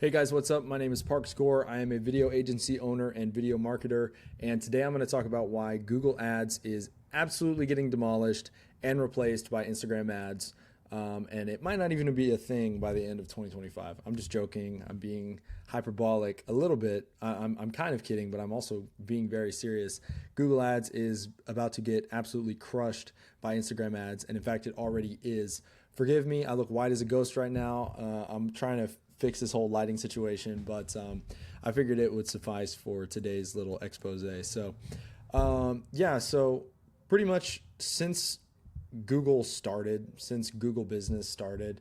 Hey guys, what's up? My name is Park Score. I am a video agency owner and video marketer, and today I'm going to talk about why Google Ads is absolutely getting demolished and replaced by Instagram ads. And it might not even be a thing by the end of 2025. I'm just joking. I'm being hyperbolic a little bit. I'm kind of kidding, but I'm also being very serious. Google Ads is about to get absolutely crushed by Instagram ads, and in fact, it already is. Forgive me, I look white as a ghost right now. I'm trying to fix this whole lighting situation, but I figured it would suffice for today's little expose. So pretty much since since Google Business started,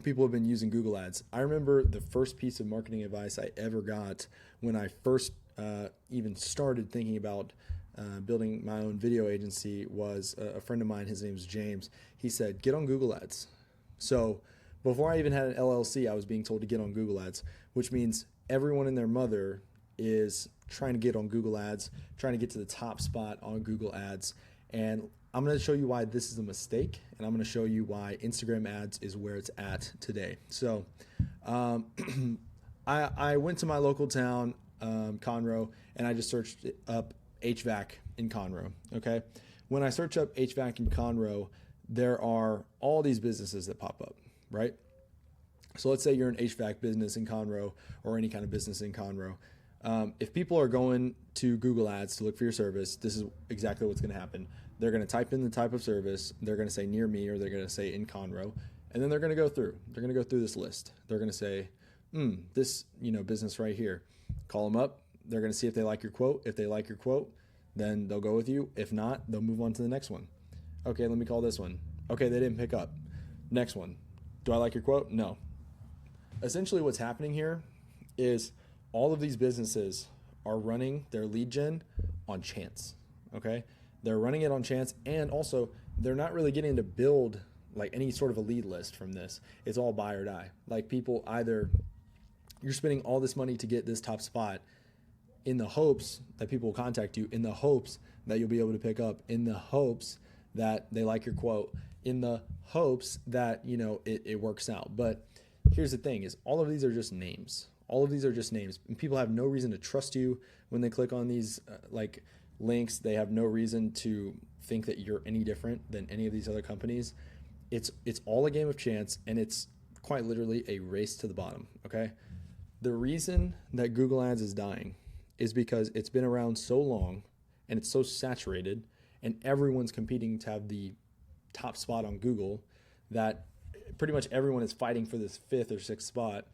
people have been using Google Ads. I remember the first piece of marketing advice I ever got when I first even started thinking about building my own video agency was a friend of mine. His name is James. He said, get on Google Ads. So before I even had an LLC, I was being told to get on Google Ads, which means everyone and their mother is trying to get on Google Ads, trying to get to the top spot on Google Ads. And I'm going to show you why this is a mistake, and I'm going to show you why Instagram ads is where it's at today. So I went to my local town, Conroe, and I just searched up HVAC in Conroe. Okay. When I search up HVAC in Conroe, there are all these businesses that pop up, right? So let's say you're an HVAC business in Conroe or any kind of business in Conroe. If people are going to Google Ads to look for your service, this is exactly what's going to happen. They're going to type in the type of service. They're going to say near me, or they're going to say in Conroe, and then they're going to go through. They're going to go through this list. They're going to say, this business right here. Call them up. They're going to see if they like your quote. If they like your quote, then they'll go with you. If not, they'll move on to the next one. Okay, let me call this one. Okay, they didn't pick up. Next one. Do I like your quote? No. Essentially what's happening here is all of these businesses are running their lead gen on chance, okay? They're running it on chance, and also they're not really getting to build like any sort of a lead list from this. It's all buy or die. Like people either, you're spending all this money to get this top spot in the hopes that people will contact you, in the hopes that you'll be able to pick up, in the hopes that they like your quote, in the hopes that, it works out. But here's the thing is all of these are just names. All of these are just names, and people have no reason to trust you when they click on these links. They have no reason to think that you're any different than any of these other companies. It's all a game of chance, and it's quite literally a race to the bottom, okay? The reason that Google Ads is dying is because it's been around so long and it's so saturated, and everyone's competing to have the top spot on Google that pretty much everyone is fighting for this fifth or sixth spot,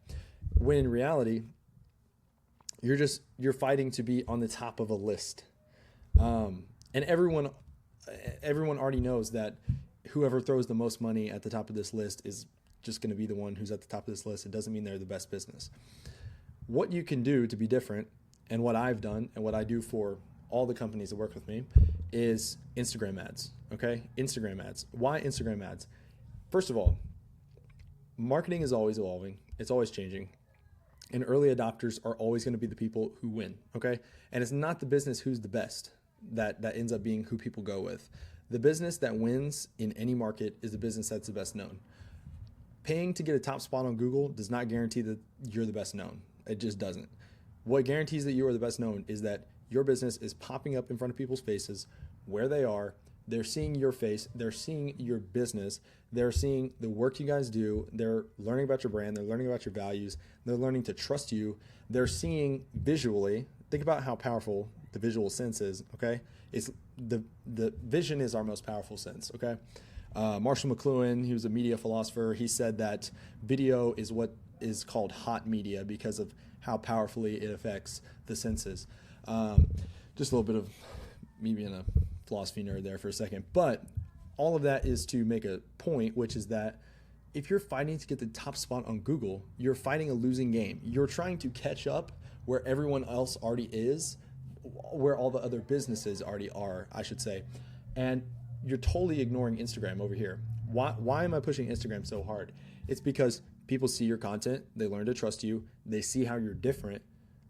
when in reality you're fighting to be on the top of a list. And everyone already knows that whoever throws the most money at the top of this list is just going to be the one who's at the top of this list. It doesn't mean they're the best business. What you can do to be different, and what I've done and what I do for all the companies that work with me, is Instagram ads. Okay? Instagram ads. Why Instagram ads? First of all, marketing is always evolving. It's always changing. And early adopters are always going to be the people who win. Okay? And it's not the business who's the best that ends up being who people go with. The business that wins in any market is the business that's the best known. Paying to get a top spot on Google does not guarantee that you're the best known. It just doesn't. What guarantees that you are the best known is that your business is popping up in front of people's faces where they are. They're seeing your face. They're seeing your business. They're seeing the work you guys do. They're learning about your brand. They're learning about your values. They're learning to trust you. They're seeing visually. Think about how powerful the visual sense is, okay? It's the vision is our most powerful sense, okay? Marshall McLuhan, he was a media philosopher. He said that video is what is called hot media because of how powerfully it affects the senses. Just a little bit of me being a philosophy nerd there for a second. But all of that is to make a point, which is that if you're fighting to get the top spot on Google, you're fighting a losing game. You're trying to catch up where everyone else already is, where all the other businesses already are, I should say. And you're totally ignoring Instagram over here. Why am I pushing Instagram so hard? It's because people see your content, they learn to trust you, they see how you're different,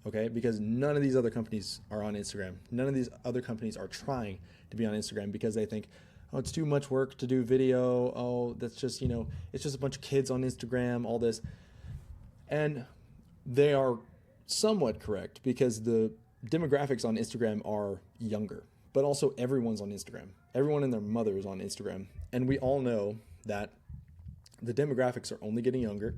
okay? Because none of these other companies are on Instagram. None of these other companies are trying to be on Instagram because they think, oh, it's too much work to do video. Oh, that's just, it's just a bunch of kids on Instagram, all this. And they are somewhat correct because the demographics on Instagram are younger, but also everyone's on Instagram. Everyone and their mother is on Instagram. And we all know that the demographics are only getting younger,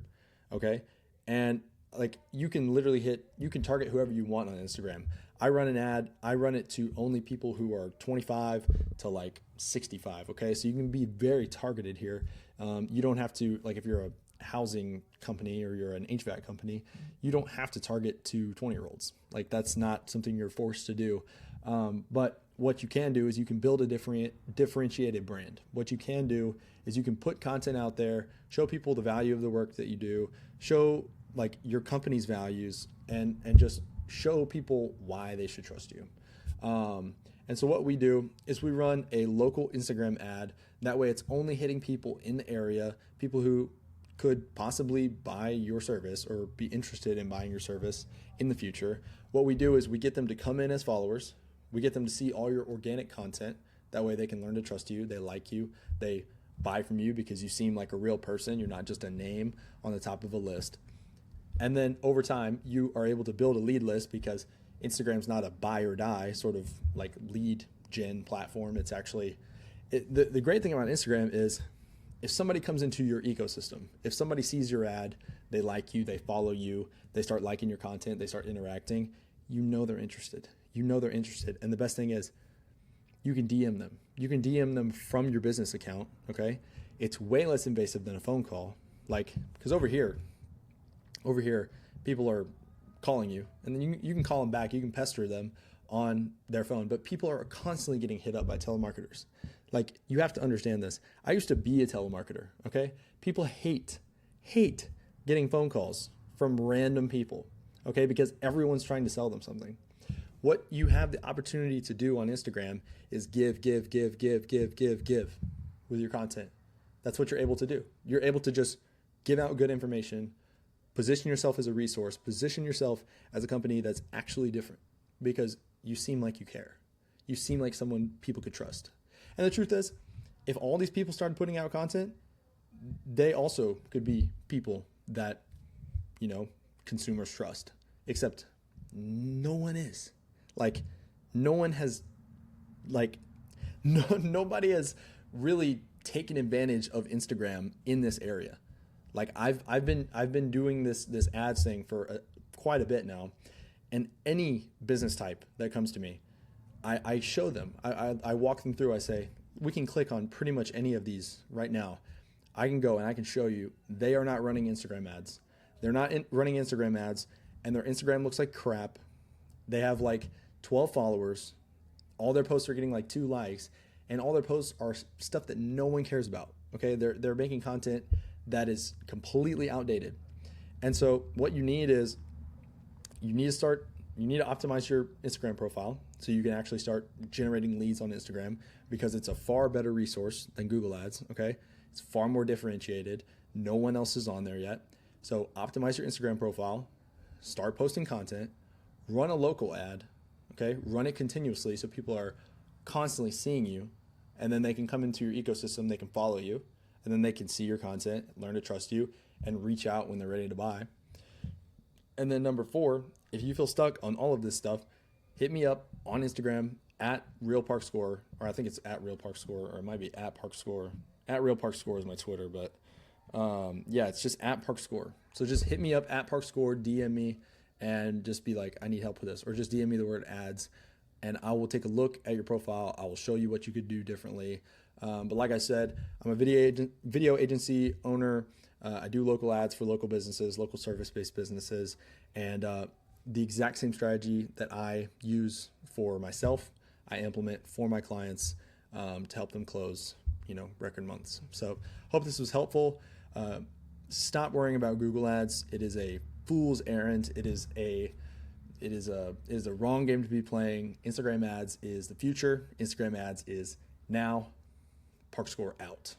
okay? And like you can literally you can target whoever you want on Instagram. I run an ad, I run it to only people who are 25 to like 65, okay? So you can be very targeted here. You don't have to, like if you're a housing company or you're an HVAC company, you don't have to target to 20-year-olds. Like that's not something you're forced to do. But what you can do is you can build a differentiated brand. What you can do is you can put content out there, show people the value of the work that you do, show like your company's values, and just show people why they should trust you. And so what we do is we run a local Instagram ad. That way it's only hitting people in the area, people who could possibly buy your service or be interested in buying your service in the future. What we do is we get them to come in as followers. We get them to see all your organic content. That way they can learn to trust you. They like you. They buy from you because you seem like a real person. You're not just a name on the top of a list. And then over time, you are able to build a lead list because Instagram's not a buy or die sort of like lead gen platform. It's actually, the great thing about Instagram is if somebody comes into your ecosystem, if somebody sees your ad, they like you, they follow you, they start liking your content, they start interacting, you know they're interested. You know they're interested. And the best thing is you can DM them. You can DM them from your business account, okay? It's way less invasive than a phone call. Like, because over here, people are calling you, and then you can call them back. You can pester them on their phone, but people are constantly getting hit up by telemarketers. Like, you have to understand this. I used to be a telemarketer, okay? People hate getting phone calls from random people, okay? Because everyone's trying to sell them something. What you have the opportunity to do on Instagram is give with your content. That's what you're able to do. You're able to just give out good information, position yourself as a resource, position yourself as a company that's actually different because you seem like you care. You seem like someone people could trust. And the truth is, if all these people started putting out content, they also could be people that, consumers trust, except no one is. Like, no one has, nobody has really taken advantage of Instagram in this area. Like I've been doing this ads thing for quite a bit now, and any business type that comes to me, I show them. I walk them through. I say we can click on pretty much any of these right now. I can go and I can show you they are not running Instagram ads. They're not running Instagram ads, and their Instagram looks like crap. They have like 12 followers. All their posts are getting like 2 likes, and all their posts are stuff that no one cares about. Okay, they're making content that is completely outdated. And so what you need is you need to optimize your Instagram profile so you can actually start generating leads on Instagram because it's a far better resource than Google Ads, okay? It's far more differentiated. No one else is on there yet. So optimize your Instagram profile, start posting content, run a local ad, okay? Run it continuously so people are constantly seeing you, and then they can come into your ecosystem, they can follow you, and then they can see your content, learn to trust you, and reach out when they're ready to buy. And then number 4, if you feel stuck on all of this stuff, hit me up on Instagram at RealParkScore, or I think it's at RealParkScore, or it might be at ParkScore. At RealParkScore is my Twitter, but it's just at ParkScore. So just hit me up at ParkScore, DM me, and just be like, I need help with this, or just DM me the word ads, and I will take a look at your profile. I will show you what you could do differently. But like I said, I'm a video agency owner. I do local ads for local businesses, local service-based businesses, and the exact same strategy that I use for myself, I implement for my clients to help them close, record months. So hope this was helpful. Stop worrying about Google Ads. It is a fool's errand. It is a wrong game to be playing. Instagram ads is the future. Instagram ads is now. ParkScore out.